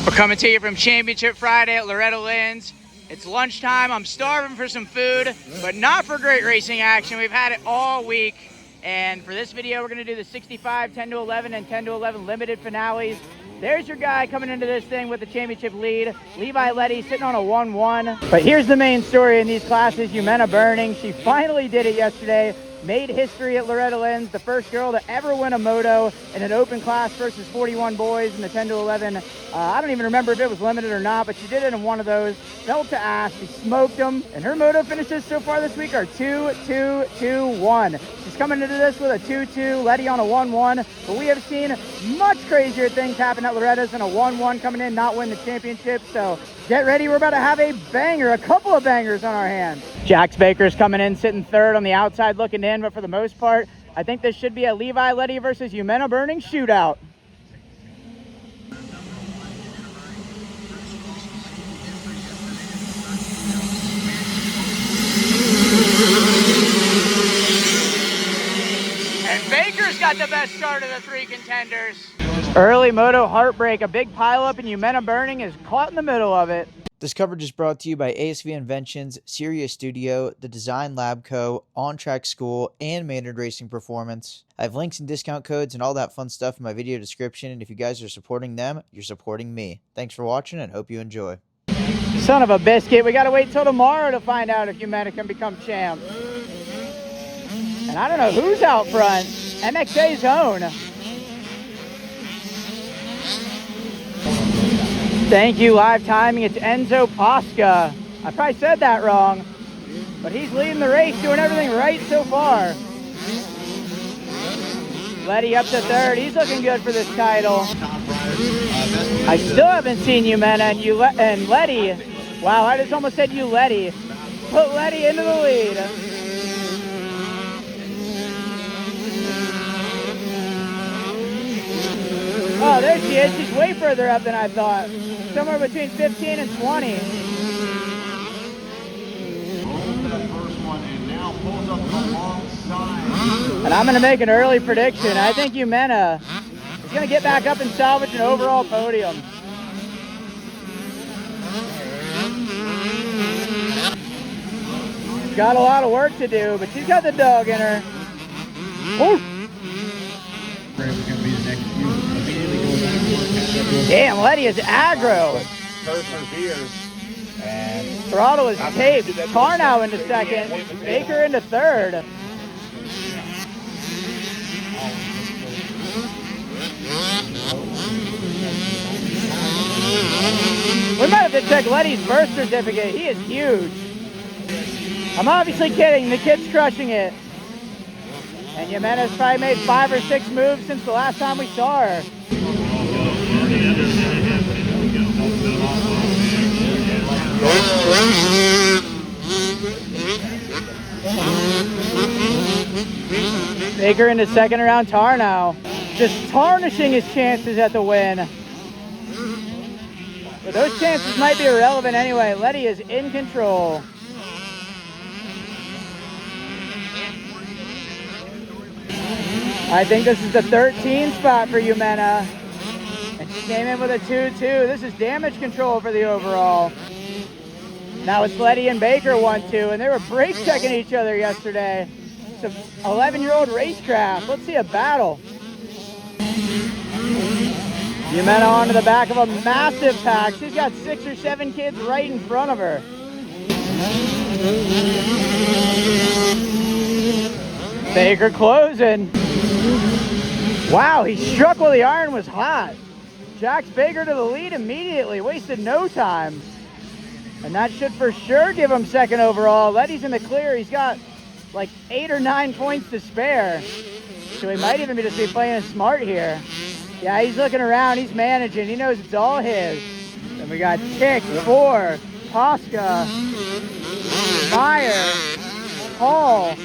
We're coming to you from Championship Friday at Loretta Lynn's. It's lunchtime. I'm starving for some food, but not for great racing action. We've had it all week. And for this video, we're going to do the 65, 10 to 11, and 10 to 11 limited finales. There's your guy coming into this thing with the championship lead. Levi Letty sitting on a 1-1. But here's the main story in these classes. Jimena Burning. She finally did it yesterday. Made history at Loretta Lynn's. The first girl to ever win a moto in an open class versus 41 boys in the 10 to 11. I don't even remember if it was limited or not, but she did it in one of those. Fell to ass. She smoked them. And her moto finishes so far this week are 2-2-2-1. She's coming into this with a 2-2, Letty on a 1-1. But we have seen much crazier things happen at Loretta's, and a 1-1 coming in, not win the championship. So get ready. We're about to have a banger, a couple of bangers on our hands. Jax Baker's coming in, sitting third on the outside looking in, but for the most part, I think this should be a Levi Letty versus Jimena Burning shootout. And Baker's got the best start of the three contenders. Early moto heartbreak, a big pileup, and Jimena Burning is caught in the middle of it. This coverage is brought to you by ASV Inventions, Sirius Studio, the Design Lab Co., On Track School, and Maynard Racing Performance. I have links and discount codes and all that fun stuff in my video description, and if you guys are supporting them, you're supporting me. Thanks for watching and hope you enjoy. Son of a biscuit, we gotta wait till tomorrow to find out if Jimena can become champ. And I don't know who's out front. MXA's own. Thank you, live timing. It's Enzo Posca. I probably said that wrong, but he's leading the race, doing everything right so far. Letty up to third. He's looking good for this title. I still haven't seen Jimena and Letty. Wow, I just almost said Letty. Put Letty into the lead. Oh, there she is. She's way further up than I thought. Somewhere between 15 and 20. And I'm going to make an early prediction. I think Jimena is going to get back up and salvage an overall podium. She's got a lot of work to do, but she's got the dog in her. Ooh. Damn, Letty is aggro. And throttle is taped. Tarnow into second. Baker into third. We might have to check Letty's birth certificate. He is huge. I'm obviously kidding. The kid's crushing it. And Jimena's probably made 5 or 6 moves since the last time we saw her. Baker into second around Tarnow. Just tarnishing his chances at the win. But those chances might be irrelevant anyway. Letty is in control. I think this is the 13 spot for Jimena. And she came in with a 2-2. This is damage control for the overall. Now it's Letty and Baker 1-2, and they were brake checking each other yesterday. It's an 11-year-old racecraft. Let's see a battle. Jimena onto the back of a massive pack. She's got 6 or 7 kids right in front of her. Baker closing. Wow, he struck while the iron was hot. Jax Baker to the lead immediately. Wasted no time. And that should for sure give him second overall. Letty's in the clear. He's got like 8 or 9 points to spare. So he might even just be playing smart here. Yeah, he's looking around. He's managing. He knows it's all his. And we got Tick, 4, Posca, Meyer, Hall,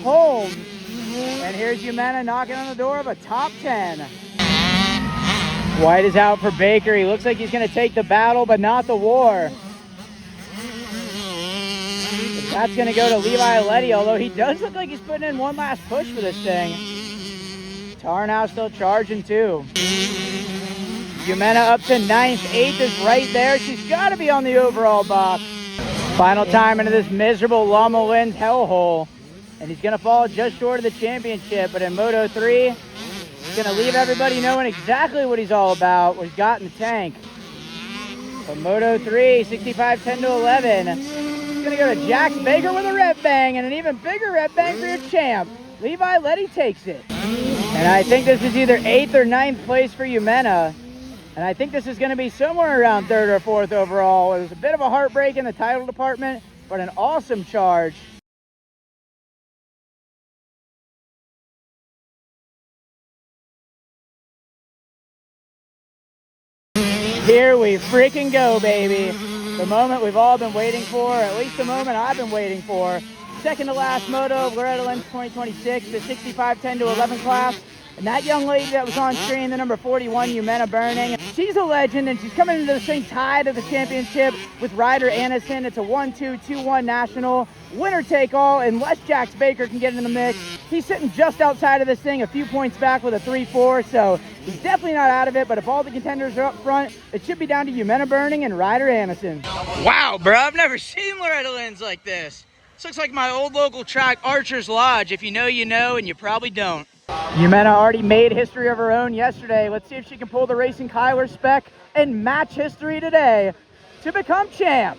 Holmes. And here's Jimena knocking on the door of a top 10. White is out for Baker. He looks like he's going to take the battle, but not the war. That's going to go to Levi Letty, although he does look like he's putting in one last push for this thing. Tarnow still charging too. Jumena up to 9th. 8th is right there. She's got to be on the overall box. Final time into this miserable Llama Lens hellhole. And he's going to fall just short of the championship. But in Moto 3, he's going to leave everybody knowing exactly what he's all about, what he's got in the tank. But Moto 3, 65, 10 to 11. He's going to go to Jax Baker with a red bang, and an even bigger red bang for your champ. Levi Letty takes it. And I think this is either 8th or 9th place for Jumena. And I think this is going to be somewhere around 3rd or 4th overall. It was a bit of a heartbreak in the title department, but an awesome charge. Here we freaking go, baby. The moment we've all been waiting for, or at least the moment I've been waiting for. Second to last moto of Loretta Lens 2026, the 65, 10 to 11 class. And that young lady that was on screen, the number 41, Jumena Burning, she's a legend, and she's coming into the same tide of the championship with Ryder Anderson. It's a 1-2, 2-1 national. Winner take all, unless Jax Baker can get in the mix. He's sitting just outside of this thing, a few points back with a 3-4, so he's definitely not out of it. But if all the contenders are up front, it should be down to Jumena Burning and Ryder Anderson. Wow, bro, I've never seen Loretta Lens like this. This looks like my old local track, Archer's Lodge. If you know, you know, and you probably don't. Jumena already made history of her own yesterday. Let's see if she can pull the Racing Kyler spec and match history today to become champ.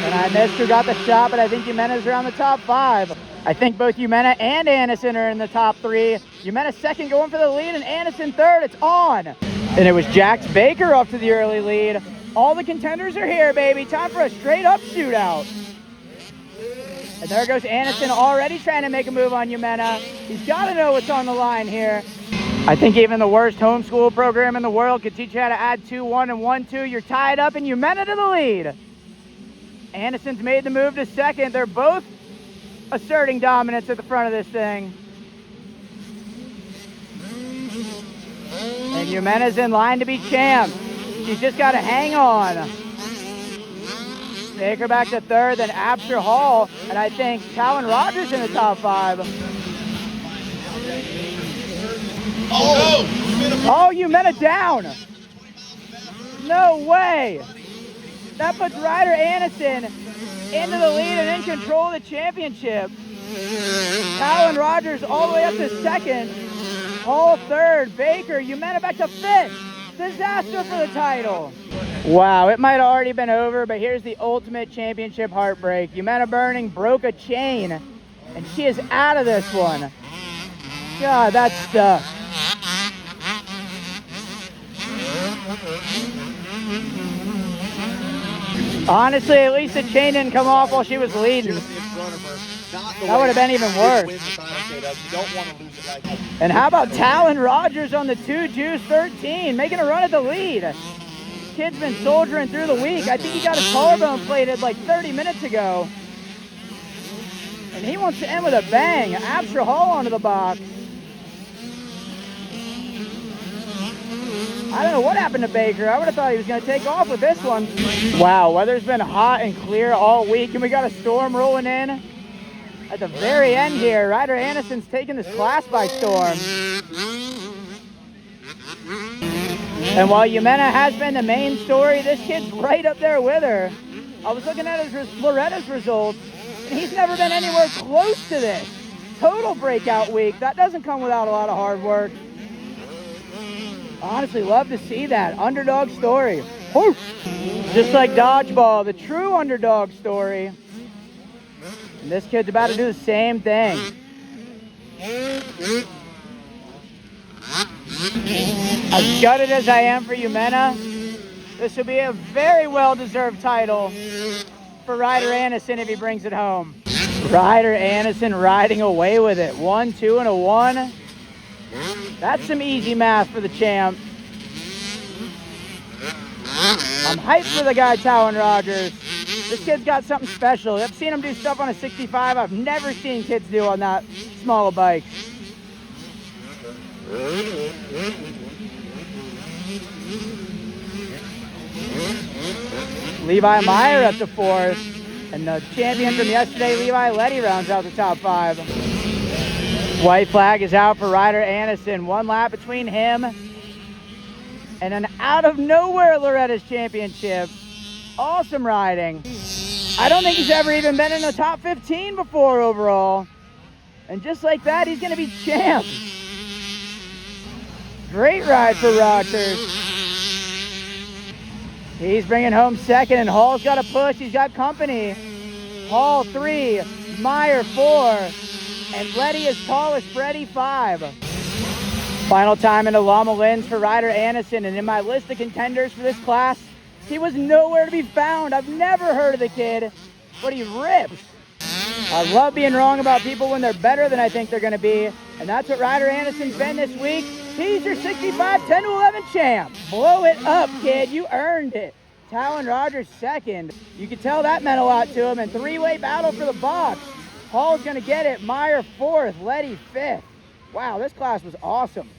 And I missed who got the shot, but I think Jumena's around the top 5. I think both Jumena and Anderson are in the top 3. Jumena second going for the lead, and Anderson third. It's on. And it was Jax Baker up to the early lead. All the contenders are here, baby. Time for a straight up shootout. And there goes Anderson already trying to make a move on Jumena. He's got to know what's on the line here. I think even the worst homeschool program in the world could teach you how to add 2-1 and 1-2. You're tied up, and Jumena to the lead. Anderson's made the move to second. They're both asserting dominance at the front of this thing. And Jumena's in line to be champ. She's just got to hang on. Take her back to third, then Absher Hall, and I think Talon Rogers in the top 5. Oh, Jumena down. No way. That puts Ryder Anderson into the lead and in control of the championship. Talon Rogers all the way up to second. Hall third. Baker, Jumena back to 5th. Disaster for the title. Wow, it might have already been over, but here's the ultimate championship heartbreak. Jumena Burning broke a chain, and she is out of this one. God, that sucks. Honestly, at least the chain didn't come off while she was leading. That would have been even worse. And how about Talon Rogers on the 2 Juice 13, making a run at the lead. Kid's been soldiering through the week. I think he got his collarbone plated like 30 minutes ago. And he wants to end with a bang. Absher Hall onto the box. I don't know what happened to Baker. I would have thought he was going to take off with this one. Wow, weather's been hot and clear all week, and we got a storm rolling in at the very end here. Ryder Anderson's taking this class by storm. And while Jumena has been the main story, this kid's right up there with her. I was looking at Loretta's results, and he's never been anywhere close to this. Total breakout week. That doesn't come without a lot of hard work. Honestly, love to see that. Underdog story. Woo! Just like dodgeball, the true underdog story. And this kid's about to do the same thing. As gutted as I am for Jumena, this will be a very well-deserved title for Ryder Anderson if he brings it home. Ryder Anderson riding away with it. 1, 2, and a 1. That's some easy math for the champ. I'm hyped for the guy, Talon Rogers. This kid's got something special. I've seen him do stuff on a 65 I've never seen kids do on that small of bikes. Levi Meyer up to 4th. And the champion from yesterday, Levi Letty, rounds out the top 5. White flag is out for Ryder Anderson. 1 lap between him and an out of nowhere Loretta's championship. Awesome riding. I don't think he's ever even been in the top 15 before overall. And just like that, he's gonna be champ. Great ride for Rogers. He's bringing home 2nd, and Hall's got a push. He's got company. Hall 3, Meyer 4, and Letty is tallest, Freddie 5. Final time into Loma Linds for Ryder Anderson, and in my list of contenders for this class, he was nowhere to be found. I've never heard of the kid, but he rips. I love being wrong about people when they're better than I think they're gonna be, and that's what Ryder Anderson's been this week. He's your 65 10-11 champ. Blow it up, kid, you earned it. Talon Rogers 2nd. You can tell that meant a lot to him, and 3-way battle for the box. Hall's gonna get it, Meyer 4th, Letty 5th. Wow, this class was awesome.